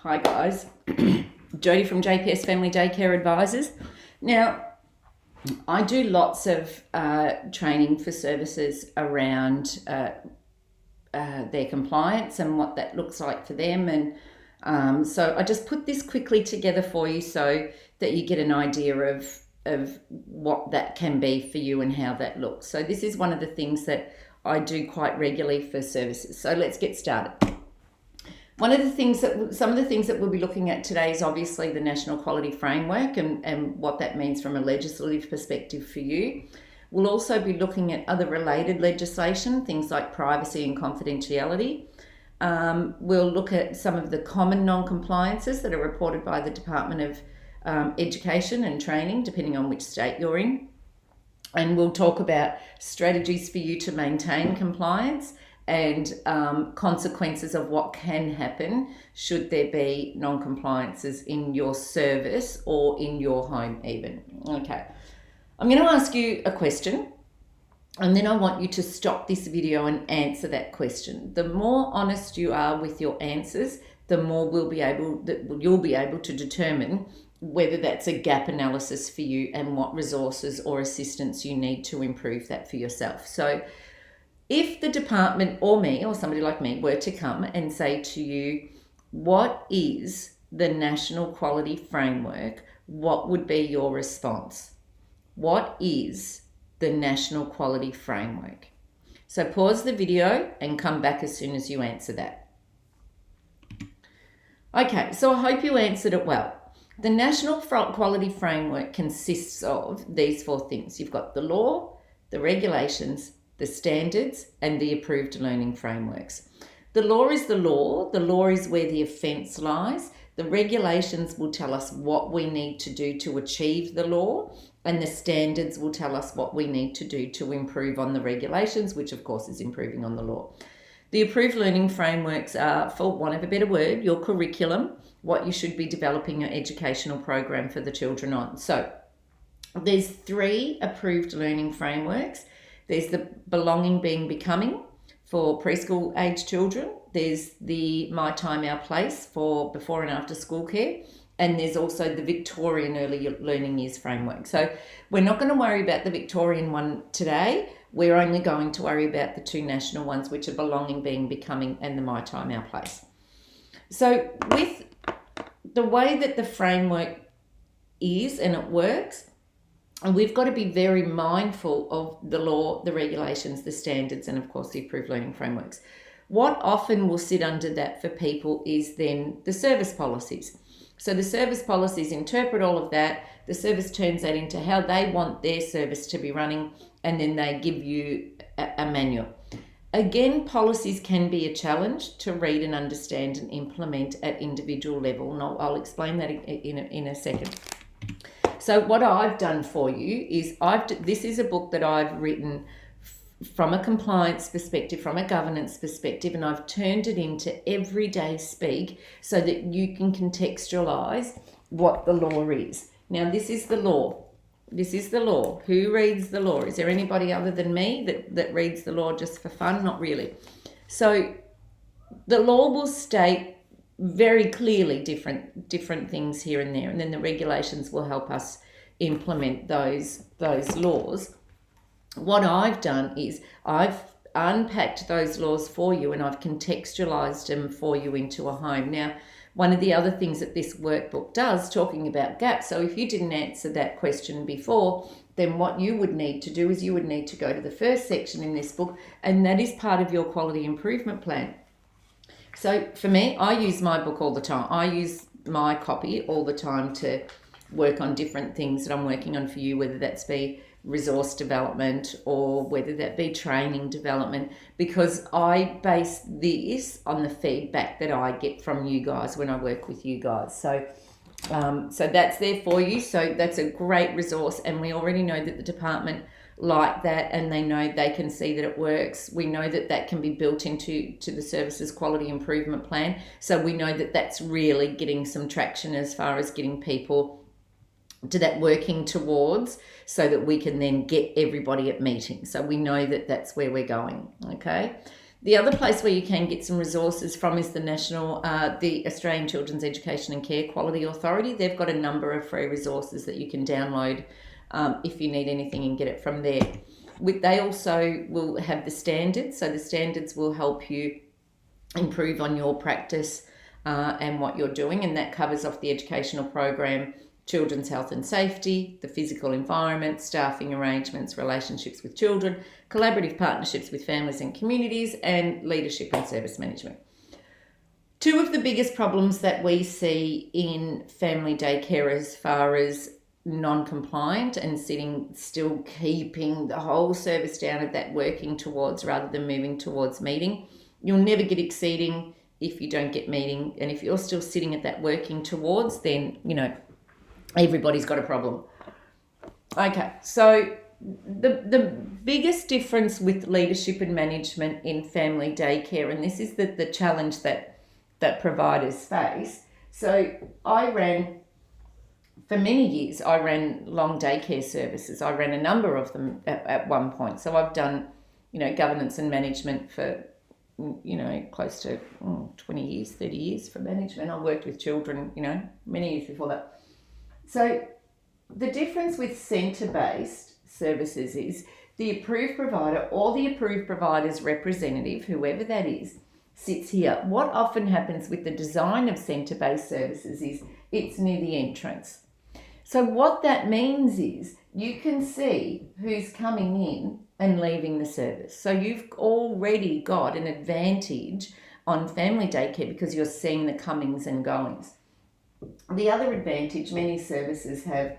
Hi guys, Jodie from JPS Family Daycare Advisors. Now, I do lots of training for services around their compliance and what that looks like for them, and so I just put this quickly together for you so that you get an idea of what that can be for you and how that looks. So this is one of the things that I do quite regularly for services. So let's get started. Some of the things that we'll be looking at today is obviously the National Quality Framework and what that means from a legislative perspective for you. We'll also be looking at other related legislation, things like privacy and confidentiality. We'll look at some of the common non-compliances that are reported by the Department of Education and Training, depending on which state you're in. And we'll talk about strategies for you to maintain compliance and consequences of what can happen should there be non-compliances in your service or in your home even. Okay, I'm going to ask you a question and then I want you to stop this video and answer that question. The more honest you are with your answers, the more you'll be able to determine whether that's a gap analysis for you and what resources or assistance you need to improve that for yourself. So if the department or me or somebody like me were to come and say to you, what is the National Quality Framework? What would be your response? What is the National Quality Framework? So pause the video and come back as soon as you answer that. Okay, so I hope you answered it well. The National Quality Framework consists of these four things. You've got the law, the regulations, the standards, and the approved learning frameworks. The law is the law. The law is where the offence lies. The regulations will tell us what we need to do to achieve the law, and the standards will tell us what we need to do to improve on the regulations, which of course is improving on the law. The approved learning frameworks are, for want of a better word, your curriculum, what you should be developing your educational program for the children on. So there's 3 approved learning frameworks. There's the Belonging, Being, Becoming for preschool age children. There's the My Time, Our Place for before and after school care. And there's also the Victorian Early Learning Years framework. So we're not going to worry about the Victorian one today. We're only going to worry about the 2 national ones, which are Belonging, Being, Becoming and the My Time, Our Place. So with the way that the framework is and it works, and we've got to be very mindful of the law, the regulations, the standards, and of course the approved learning frameworks. What often will sit under that for people is then the service policies. So the service policies interpret all of that. The service turns that into how they want their service to be running, and then they give you a manual. Again, policies can be a challenge to read and understand and implement at individual level, and I'll explain that in a second. So what I've done for you is this is a book that I've written from a compliance perspective, from a governance perspective, and I've turned it into everyday speak so that you can contextualize what the law is. Now, this is the law. This is the law. Who reads the law? Is there anybody other than me that reads the law just for fun? Not really. So the law will state very clearly different things here and there, and then the regulations will help us implement those laws. What I've done is I've unpacked those laws for you and I've contextualized them for you into a home. Now, one of the other things that this workbook does, talking about gaps, so if you didn't answer that question before, then what you would need to do is you would need to go to the first section in this book, and that is part of your quality improvement plan. So for me, I use my book all the time. I use my copy all the time to work on different things that I'm working on for you, whether that's be resource development or whether that be training development, because I base this on the feedback that I get from you guys when I work with you guys. So that's there for you. So that's a great resource, and we already know that the department like that, and they know they can see that it works. We know that that can be built into the services quality improvement plan. So we know that that's really getting some traction as far as getting people to that working towards, so that we can then get everybody at meetings. So we know that that's where we're going. Okay. The other place where you can get some resources from is the Australian Children's Education and Care Quality Authority. They've got a number of free resources that you can download if you need anything and get it from there. They also will have the standards, so the standards will help you improve on your practice and what you're doing, and that covers off the educational program, children's health and safety, the physical environment, staffing arrangements, relationships with children, collaborative partnerships with families and communities, and leadership and service management. Two of the biggest problems that we see in family daycare as far as non-compliant and still keeping the whole service down of that working towards rather than moving towards meeting. You'll never get exceeding if you don't get meeting, and if you're still sitting at that working towards, then everybody's got a problem. Okay, so the biggest difference with leadership and management in family daycare, and this is the challenge that providers face. So for many years, I ran long daycare services. I ran a number of them at one point. So I've done, governance and management for, close to 20 years, 30 years for management. I worked with children, many years before that. So the difference with centre-based services is the approved provider or the approved provider's representative, whoever that is, sits here. What often happens with the design of centre-based services is it's near the entrance. So what that means is you can see who's coming in and leaving the service. So you've already got an advantage on family daycare because you're seeing the comings and goings. The other advantage, many services have,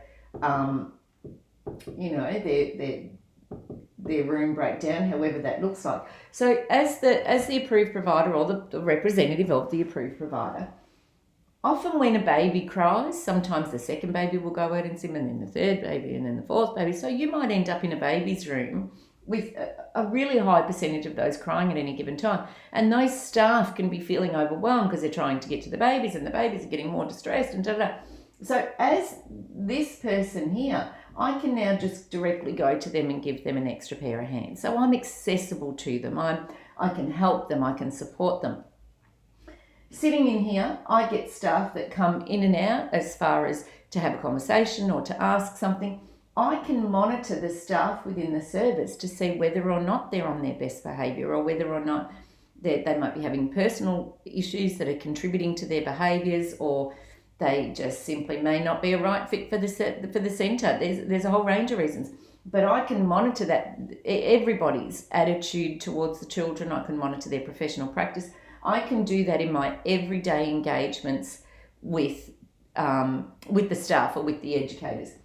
their room breakdown, however that looks like. So as the approved provider or the representative of the approved provider, often when a baby cries, sometimes the second baby will go out and sim, and then the third baby, and then the fourth baby. So you might end up in a baby's room with a really high percentage of those crying at any given time. And those staff can be feeling overwhelmed because they're trying to get to the babies and the babies are getting more distressed and da-da-da. So as this person here, I can now just directly go to them and give them an extra pair of hands. So I'm accessible to them. I can help them. I can support them. Sitting in here, I get staff that come in and out as far as to have a conversation or to ask something. I can monitor the staff within the service to see whether or not they're on their best behaviour or whether or not they might be having personal issues that are contributing to their behaviours, or they just simply may not be a right fit for the centre. There's a whole range of reasons. But I can monitor that, everybody's attitude towards the children. I can monitor their professional practice. I can do that in my everyday engagements with the staff or with the educators.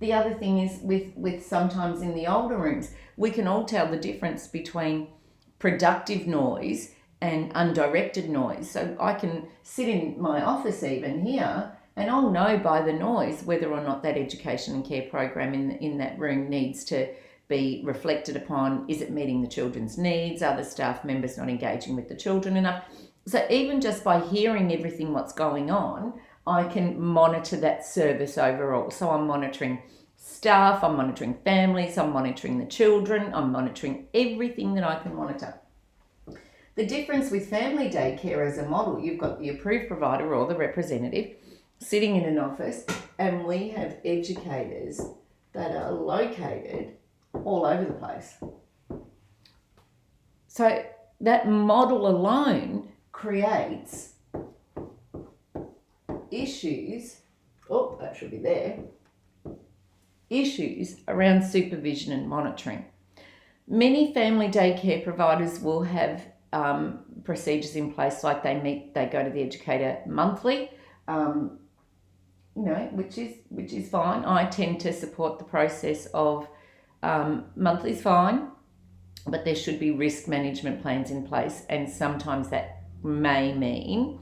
The other thing is with sometimes in the older rooms, we can all tell the difference between productive noise and undirected noise. So I can sit in my office even here and I'll know by the noise whether or not that education and care program in that room needs to be reflected upon. Is it meeting the children's needs? Are the staff members not engaging with the children enough? So even just by hearing everything what's going on, I can monitor that service overall. So I'm monitoring staff, I'm monitoring families, I'm monitoring the children, I'm monitoring everything that I can monitor. The difference with family daycare as a model, you've got the approved provider or the representative sitting in an office, and we have educators that are located all over the place. So that model alone creates issues, that should be there, issues around supervision and monitoring. Many family daycare providers will have procedures in place, like they go to the educator monthly, which is fine. I tend to support the process of monthly is fine, but there should be risk management plans in place, and sometimes that may mean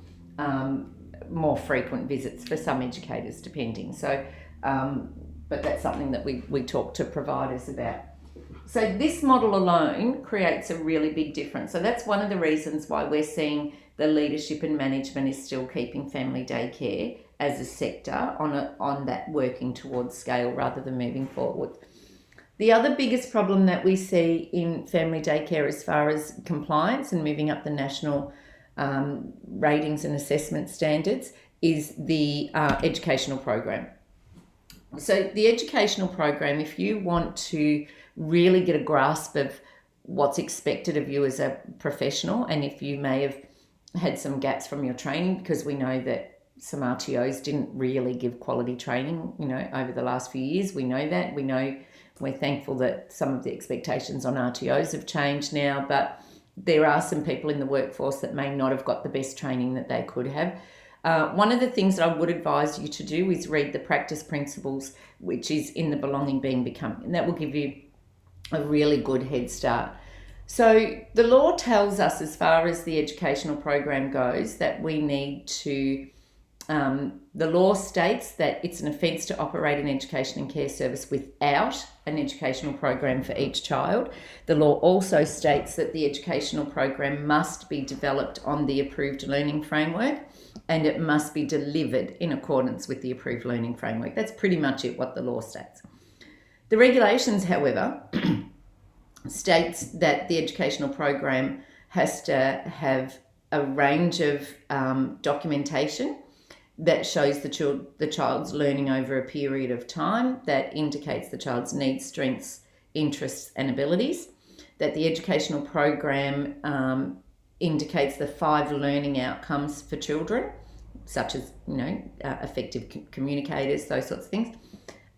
more frequent visits for some educators, depending. So, but that's something that we talk to providers about. So this model alone creates a really big difference. So that's one of the reasons why we're seeing the leadership and management is still keeping family daycare as a sector on that working towards scale rather than moving forward. The other biggest problem that we see in family daycare as far as compliance and moving up the national ratings and assessment standards is the educational program. So the educational program, if you want to really get a grasp of what's expected of you as a professional, and if you may have had some gaps from your training, because we know that some RTOs didn't really give quality training, over the last few years. We know that. We're thankful that some of the expectations on RTOs have changed now, but there are some people in the workforce that may not have got the best training that they could have. One of the things that I would advise you to do is read the practice principles, which is in the Belonging, Being, Becoming, and that will give you a really good head start. So the law tells us, as far as the educational program goes, that we need to the law states that it's an offence to operate an education and care service without an educational program for each child. The law also states that the educational program must be developed on the approved learning framework, and it must be delivered in accordance with the approved learning framework. That's pretty much it, what the law states. The regulations, however, states that the educational program has to have a range of documentation that shows the child's learning over a period of time, that indicates the child's needs, strengths, interests and abilities, that the educational program indicates the 5 learning outcomes for children, such as effective communicators, those sorts of things,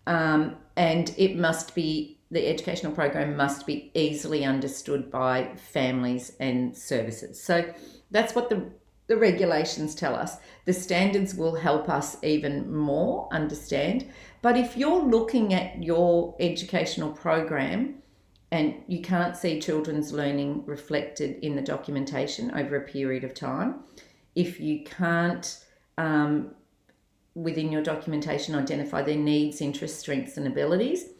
and the educational program must be easily understood by families and services. So that's what the regulations tell us. The standards will help us even more understand. But if you're looking at your educational program and you can't see children's learning reflected in the documentation over a period of time, if you can't, within your documentation, identify their needs, interests, strengths and abilities,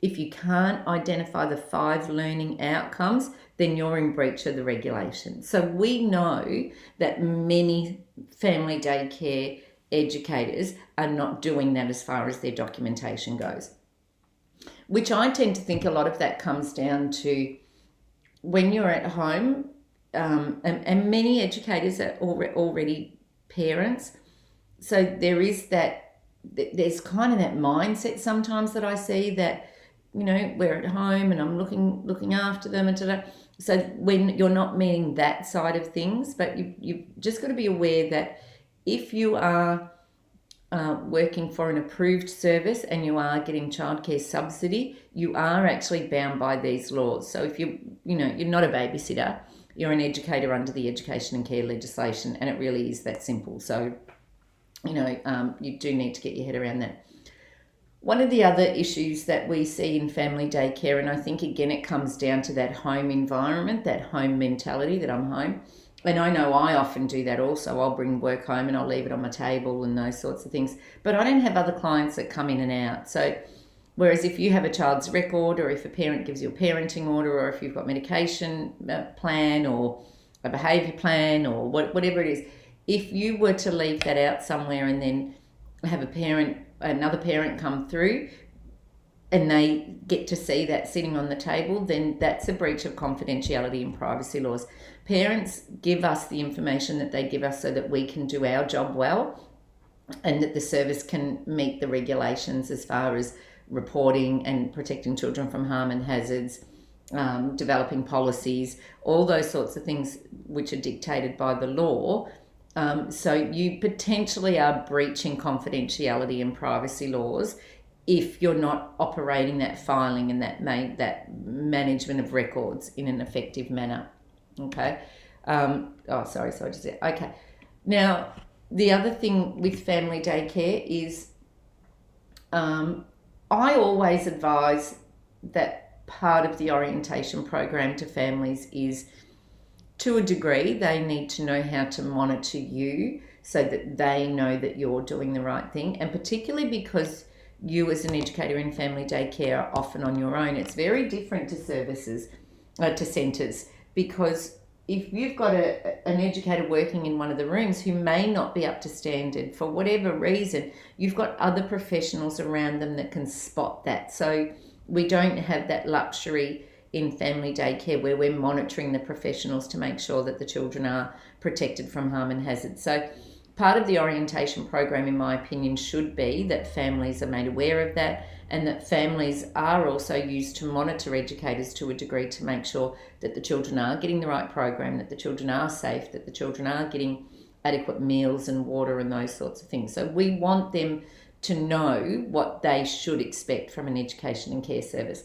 if you can't identify the 5 learning outcomes, then you're in breach of the regulation. So we know that many family daycare educators are not doing that as far as their documentation goes, which I tend to think a lot of that comes down to when you're at home, and many educators are already parents. So there's kind of that mindset sometimes that I see that, we're at home and I'm looking after them and da-da. So when you're not meaning that side of things, but you've just got to be aware that if you are working for an approved service and you are getting childcare subsidy, you are actually bound by these laws. So if you're not a babysitter, you're an educator under the education and care legislation, and it really is that simple. So, you do need to get your head around that. One of the other issues that we see in family daycare, and I think again it comes down to that home environment, that home mentality, that I'm home. And I know I often do that also. I'll bring work home and I'll leave it on my table and those sorts of things. But I don't have other clients that come in and out. So whereas if you have a child's record, or if a parent gives you a parenting order, or if you've got medication plan or a behaviour plan or whatever it is, if you were to leave that out somewhere and then have another parent come through and they get to see that sitting on the table, then that's a breach of confidentiality and privacy laws. Parents give us the information that they give us so that we can do our job well, and that the service can meet the regulations as far as reporting and protecting children from harm and hazards, developing policies, all those sorts of things which are dictated by the law. So you potentially are breaching confidentiality and privacy laws if you're not operating that filing and that management of records in an effective manner. Okay. So I just said, okay. Now, the other thing with family daycare is I always advise that part of the orientation program to families is, to a degree, they need to know how to monitor you so that they know that you're doing the right thing. And particularly because you as an educator in family daycare are often on your own, it's very different to services, to centres, because if you've got an educator working in one of the rooms who may not be up to standard for whatever reason, you've got other professionals around them that can spot that. So we don't have that luxury in family daycare where we're monitoring the professionals to make sure that the children are protected from harm and hazard. So part of the orientation program, in my opinion, should be that families are made aware of that, and that families are also used to monitor educators to a degree to make sure that the children are getting the right program, that the children are safe, that the children are getting adequate meals and water and those sorts of things. So we want them to know what they should expect from an education and care service.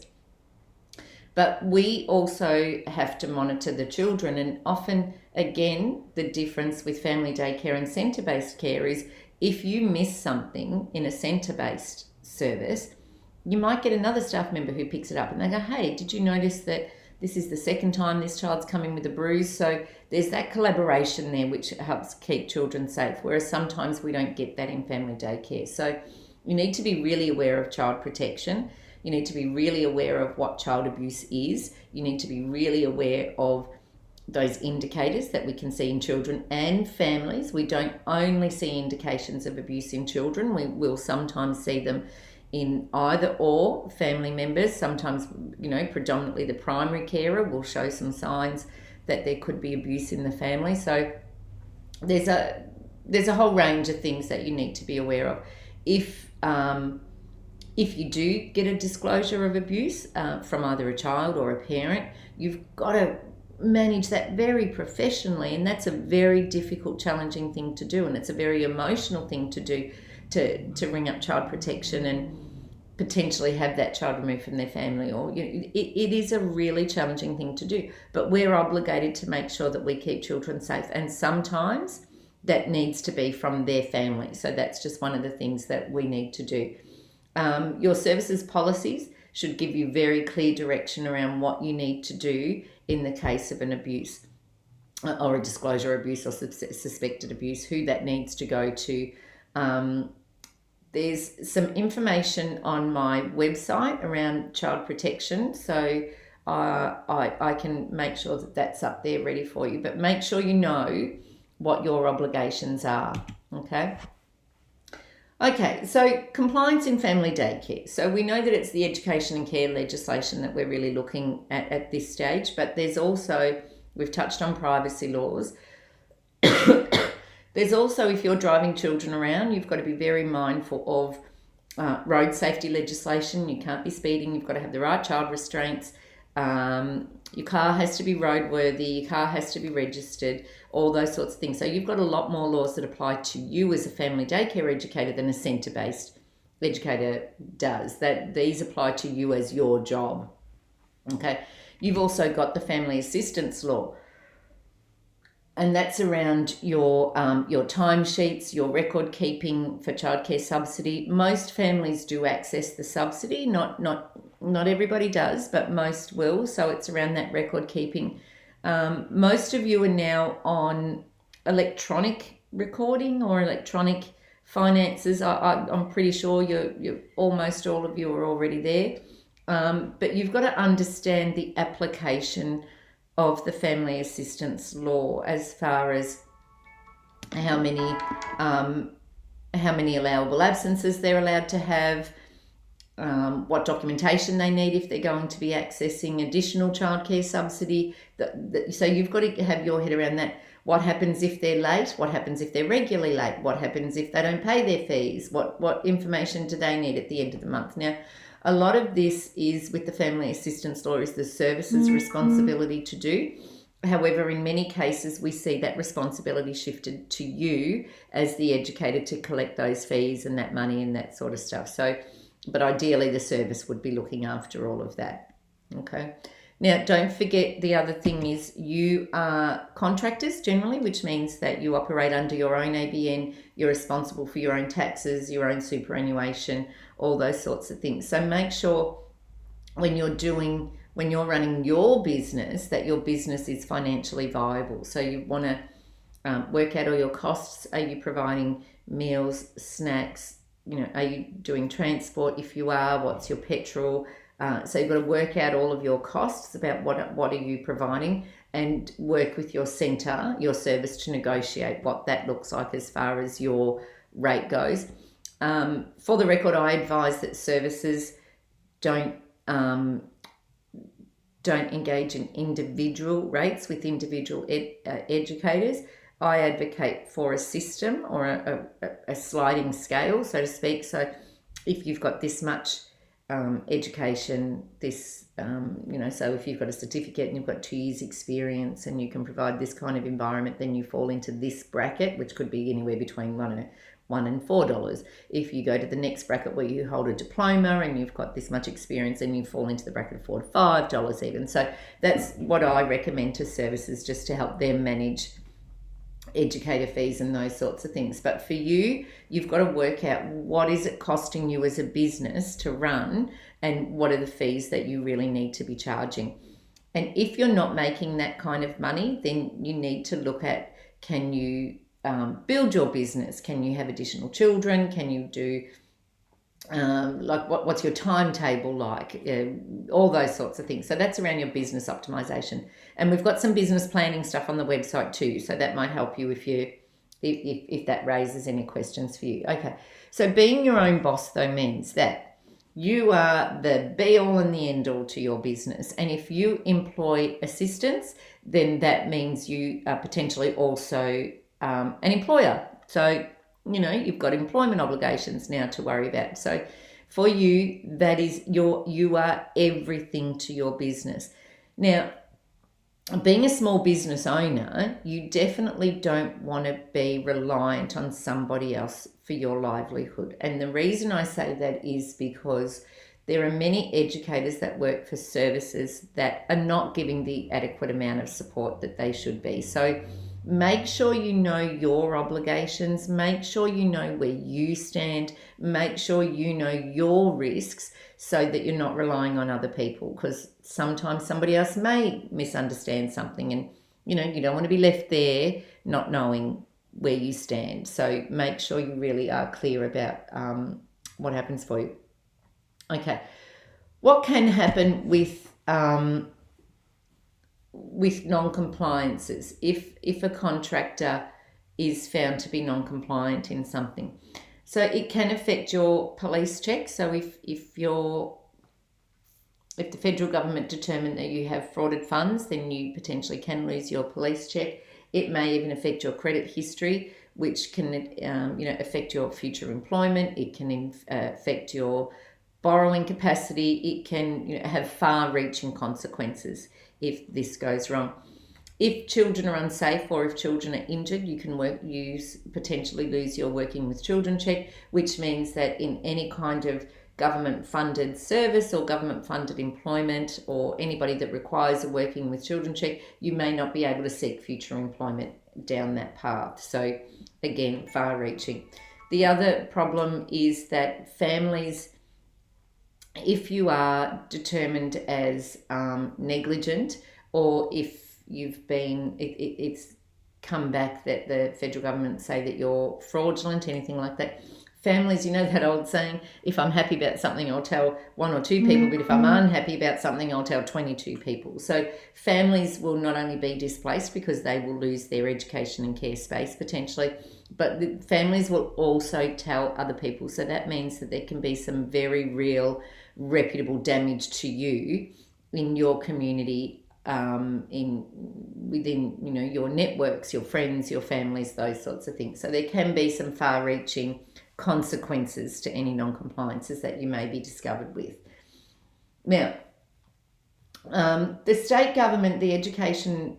But we also have to monitor the children, and often, again, the difference with family daycare and centre-based care is if you miss something in a centre-based service, you might get another staff member who picks it up and they go, hey, did you notice that this is the second time this child's come in with a bruise? So there's that collaboration there which helps keep children safe, whereas sometimes we don't get that in family daycare. So you need to be really aware of child protection. You need to be really aware of what child abuse is. You need to be really aware of those indicators that we can see in children and families. We don't only see indications of abuse in children. We will sometimes see them in either or family members. Sometimes, predominantly the primary carer will show some signs that there could be abuse in the family. So there's a whole range of things that you need to be aware of. If you do get a disclosure of abuse from either a child or a parent, you've got to manage that very professionally, and that's a very difficult, challenging thing to do, and it's a very emotional thing to do, to ring up child protection and potentially have that child removed from their family. Or it is a really challenging thing to do, but we're obligated to make sure that we keep children safe, and sometimes that needs to be from their family. So that's just one of the things that we need to do. Your services policies should give you very clear direction around what you need to do in the case of an abuse or a disclosure of abuse or suspected abuse, who that needs to go to. There's some information on my website around child protection, so I can make sure that that's up there ready for you, but make sure you know what your obligations are, okay? Okay, so compliance in family daycare. So we know that it's the education and care legislation that we're really looking at this stage, but there's also, we've touched on privacy laws. There's also, if you're driving children around, you've got to be very mindful of road safety legislation. You can't be speeding, you've got to have the right child restraints. Your car has to be roadworthy, your car has to be registered, all those sorts of things. So you've got a lot more laws that apply to you as a family daycare educator than a centre-based educator does. That these apply to you as your job. Okay. You've also got the family assistance law, and that's around your timesheets, your record keeping for childcare subsidy. Most families do access the subsidy, not everybody does, but most will. So it's around that record keeping. Most of you are now on electronic recording or electronic finances. I'm pretty sure you're almost all of you are already there. But you've got to understand the application of the family assistance law as far as how many allowable absences they're allowed to have, what documentation they need if they're going to be accessing additional childcare subsidy. So you've got to have your head around that. What happens if they're late? What happens if they're regularly late? What happens if they don't pay their fees? What information do they need at the end of the month? Now, a lot of this is with the family assistance law is the services responsibility to do. However, in many cases, we see that responsibility shifted to you as the educator to collect those fees and that money and that sort of stuff. So, but ideally the service would be looking after all of that. Okay. Now, don't forget the other thing is you are contractors generally, which means that you operate under your own ABN, you're responsible for your own taxes, your own superannuation, all those sorts of things. So make sure when you're running your business, that your business is financially viable. So you want to work out all your costs. Are you providing meals, snacks? Are you doing transport? If you are, what's your petrol? So you've got to work out all of your costs about what are you providing, and work with your centre, your service, to negotiate what that looks like as far as your rate goes. For the record, I advise that services don't don't engage in individual rates with individual educators. I advocate for a system or a sliding scale, so to speak. So if you've got this much education, this, so if you've got a certificate and you've got 2 years experience and you can provide this kind of environment, then you fall into this bracket, which could be anywhere between $1 and $4. If you go to the next bracket where you hold a diploma and you've got this much experience, and you fall into the bracket of $4 to $5 even. So that's what I recommend to services, just to help them manage educator fees and those sorts of things. But for you, you've got to work out what is it costing you as a business to run, and what are the fees that you really need to be charging. And if you're not making that kind of money, then you need to look at, can you build your business? Can you have additional children? Can you do what's your timetable like? All those sorts of things. So that's around your business optimization. And we've got some business planning stuff on the website too, so that might help you if that raises any questions for you. Okay, so being your own boss though means that you are the be all and the end all to your business. And if you employ assistants, then that means you are potentially also an employer. So you've got employment obligations now to worry about. So for you, that is you are everything to your business. Now, being a small business owner, you definitely don't want to be reliant on somebody else for your livelihood. And the reason I say that is because there are many educators that work for services that are not giving the adequate amount of support that they should be. So make sure you know your obligations, make sure you know where you stand, make sure you know your risks, so that you're not relying on other people, because sometimes somebody else may misunderstand something, and you don't want to be left there not knowing where you stand. So make sure you really are clear about what happens for you. Okay, what can happen with non-compliances if a contractor is found to be non-compliant in something? So it can affect your police check. So if the federal government determine that you have frauded funds, then you potentially can lose your police check. It may even affect your credit history, which can affect your future employment. It can affect your borrowing capacity. It can have far-reaching consequences if this goes wrong. If children are unsafe or if children are injured, you can potentially lose your working with children check, which means that in any kind of government-funded service or government-funded employment, or anybody that requires a working with children check, you may not be able to seek future employment down that path. So again, far-reaching. The other problem is that families, if you are determined as negligent, or if you've been, it's come back that the federal government say that you're fraudulent, anything like that, families, that old saying, if I'm happy about something, I'll tell 1 or 2 people, but if I'm unhappy about something, I'll tell 22 people. So families will not only be displaced because they will lose their education and care space potentially, but the families will also tell other people. So that means that there can be some very real, reputable damage to you in your community, within your networks, your friends, your families, those sorts of things. So there can be some far-reaching consequences to any non-compliances that you may be discovered with. Now, the state government, the education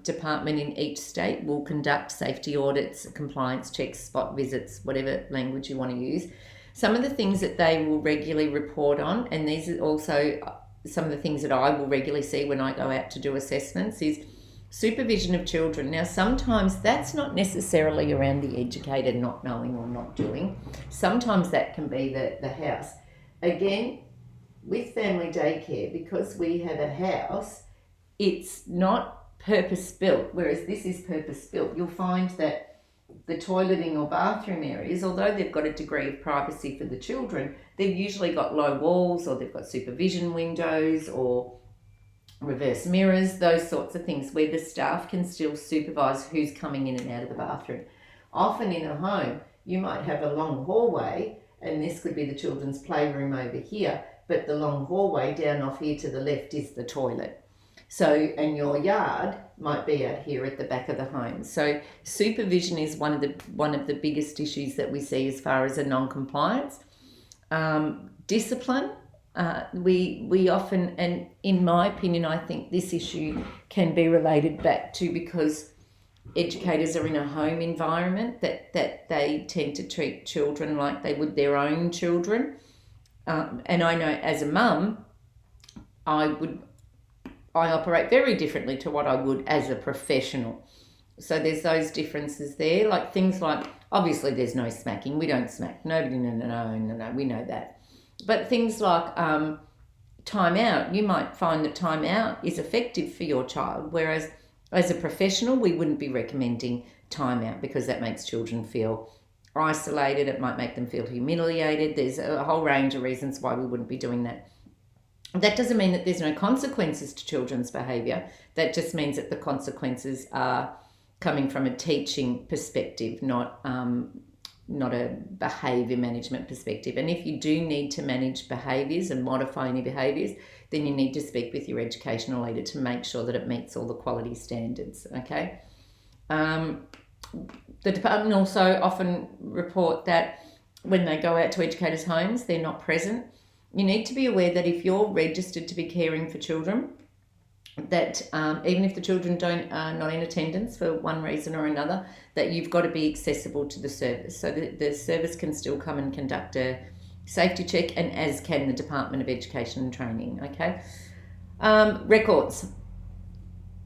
department in each state will conduct safety audits, compliance checks, spot visits, whatever language you want to use. Some of the things that they will regularly report on, and these are also some of the things that I will regularly see when I go out to do assessments, is supervision of children. Now, sometimes that's not necessarily around the educator not knowing or not doing. Sometimes that can be the house. Again, with family daycare, because we have a house, it's not purpose-built, whereas this is purpose-built. You'll find that the toileting or bathroom areas, although they've got a degree of privacy for the children, they've usually got low walls, or they've got supervision windows or reverse mirrors, those sorts of things, where the staff can still supervise who's coming in and out of the bathroom. Often in a home, you might have a long hallway, and this could be the children's playroom over here, but the long hallway down off here to the left is the toilet. So, and your yard might be out here at the back of the home. So supervision is one of the biggest issues that we see as far as a non-compliance. Discipline, we often, and in my opinion, I think this issue can be related back to because educators are in a home environment that they tend to treat children like they would their own children. And I know as a mum, I operate very differently to what I would as a professional. So there's those differences there, like things like, obviously there's no smacking. We don't smack. Nobody, no, we know that. But things like time out, you might find that time out is effective for your child, whereas as a professional, we wouldn't be recommending time out because that makes children feel isolated. It might make them feel humiliated. There's a whole range of reasons why we wouldn't be doing that. That doesn't mean that there's no consequences to children's behaviour. That just means that the consequences are coming from a teaching perspective, not a behaviour management perspective. And if you do need to manage behaviours and modify any behaviours, then you need to speak with your educational leader to make sure that it meets all the quality standards, okay? The department also often report that when they go out to educators' homes, they're not present. You need to be aware that if you're registered to be caring for children, that even if the children are not in attendance for one reason or another, that you've got to be accessible to the service. So the service can still come and conduct a safety check, and as can the Department of Education and Training, okay? Records.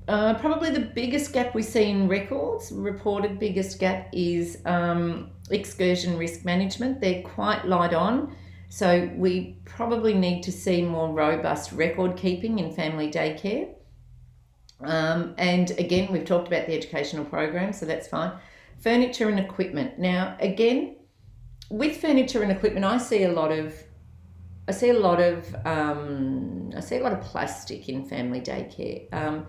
Probably the biggest gap we see in records, reported biggest gap, is excursion risk management. They're quite light on. So we probably need to see more robust record keeping in family daycare. And again, we've talked about the educational program, so that's fine. Furniture and equipment. Now, again, with furniture and equipment, I see a lot of plastic in family daycare.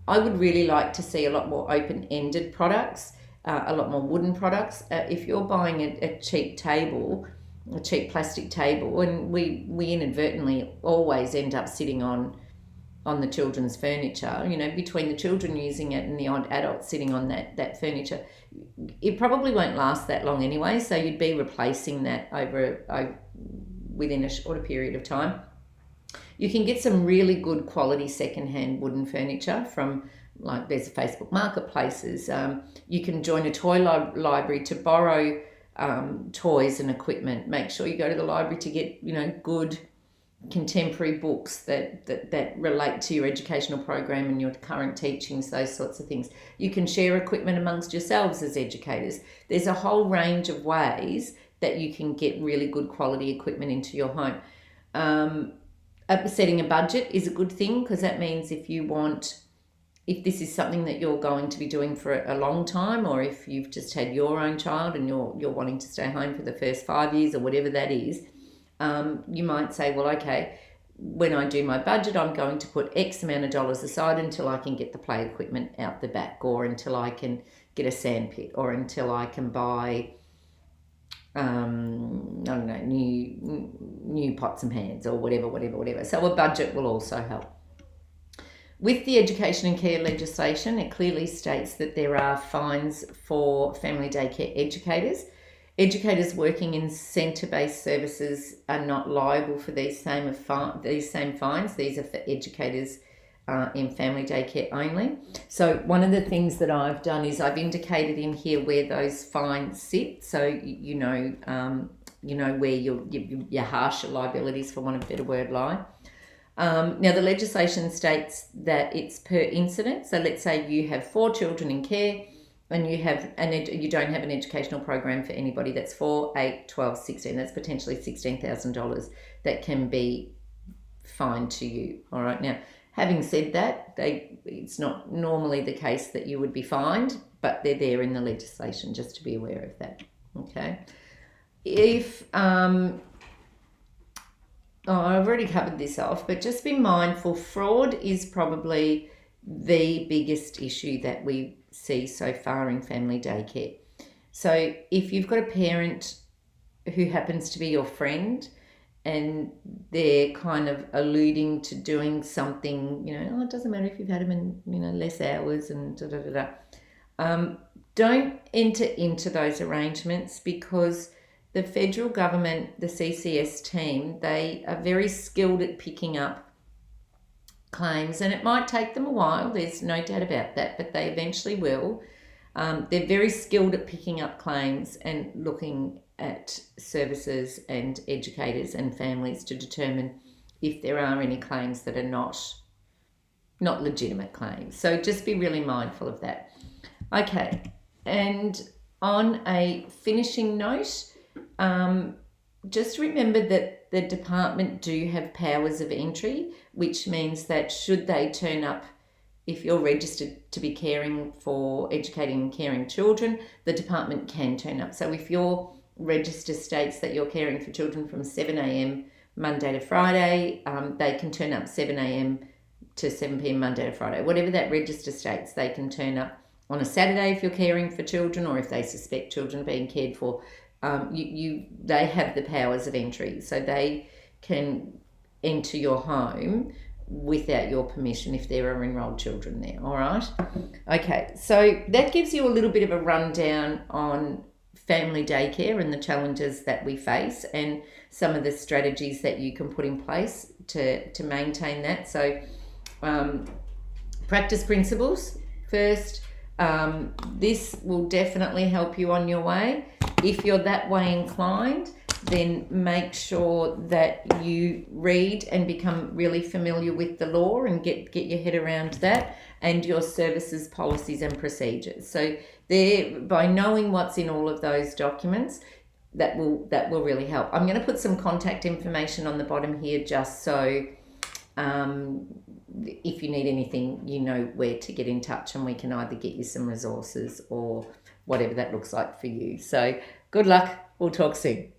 I would really like to see a lot more open-ended products, a lot more wooden products. If you're buying a cheap table, a cheap plastic table, and we inadvertently always end up sitting on the children's furniture, between the children using it and the odd adult sitting on that furniture, it probably won't last that long anyway, so you'd be replacing that within a shorter period of time. You can get some really good quality secondhand wooden furniture from, like, there's Facebook marketplaces. You can join a toy library to borrow toys and equipment. Make sure you go to the library to get good contemporary books that relate to your educational program and your current teachings, those sorts of things. You can share equipment amongst yourselves as educators. There's a whole range of ways that you can get really good quality equipment into your home. Setting a budget is a good thing, because that means if this is something that you're going to be doing for a long time, or if you've just had your own child and you're wanting to stay home for the first 5 years or whatever that is, you might say, well, okay, when I do my budget, I'm going to put X amount of dollars aside until I can get the play equipment out the back, or until I can get a sandpit, or until I can buy new pots and pans, or whatever. So a budget will also help. With the education and care legislation, it clearly states that there are fines for family daycare educators. Educators working in centre-based services are not liable for these same fines. These are for educators in family daycare only. So one of the things that I've done is I've indicated in here where those fines sit, so you know where your harsher liabilities, for want of a better word, lie. Now the legislation states that it's per incident. So let's say you have 4 children in care, and you don't have an educational program for anybody that's 4, 8, 12, 16. That's potentially $16,000 that can be fined to you. All right. Now, having said that, it's not normally the case that you would be fined, but they're there in the legislation, just to be aware of that. Okay. If I've already covered this off, but just be mindful, fraud is probably the biggest issue that we see so far in family daycare. So if you've got a parent who happens to be your friend and they're kind of alluding to doing something, it doesn't matter if you've had them in, less hours and da da da da. Don't enter into those arrangements, because the federal government, the CCS team, they are very skilled at picking up claims, and it might take them a while, there's no doubt about that, but they eventually will. They're very skilled at picking up claims and looking at services and educators and families to determine if there are any claims that are not legitimate claims. So just be really mindful of that. Okay, and on a finishing note, just remember that the department do have powers of entry, which means that should they turn up, if you're registered to be caring for educating and caring children, the department can turn up. So if your register states that you're caring for children from 7 a.m. Monday to Friday, they can turn up 7 a.m. to 7 p.m. Monday to Friday. Whatever that register states, they can turn up on a Saturday if you're caring for children, or if they suspect children being cared for. They have the powers of entry, so they can enter your home without your permission if there are enrolled children there. All right. Okay, so that gives you a little bit of a rundown on family daycare and the challenges that we face, and some of the strategies that you can put in place to maintain that. So practice principles first. This will definitely help you on your way. If you're that way inclined, then make sure that you read and become really familiar with the law and get your head around that, and your services, policies and procedures. So there, by knowing what's in all of those documents, that will really help. I'm going to put some contact information on the bottom here, just so if you need anything, you know where to get in touch, and we can either get you some resources or whatever that looks like for you. So good luck. We'll talk soon.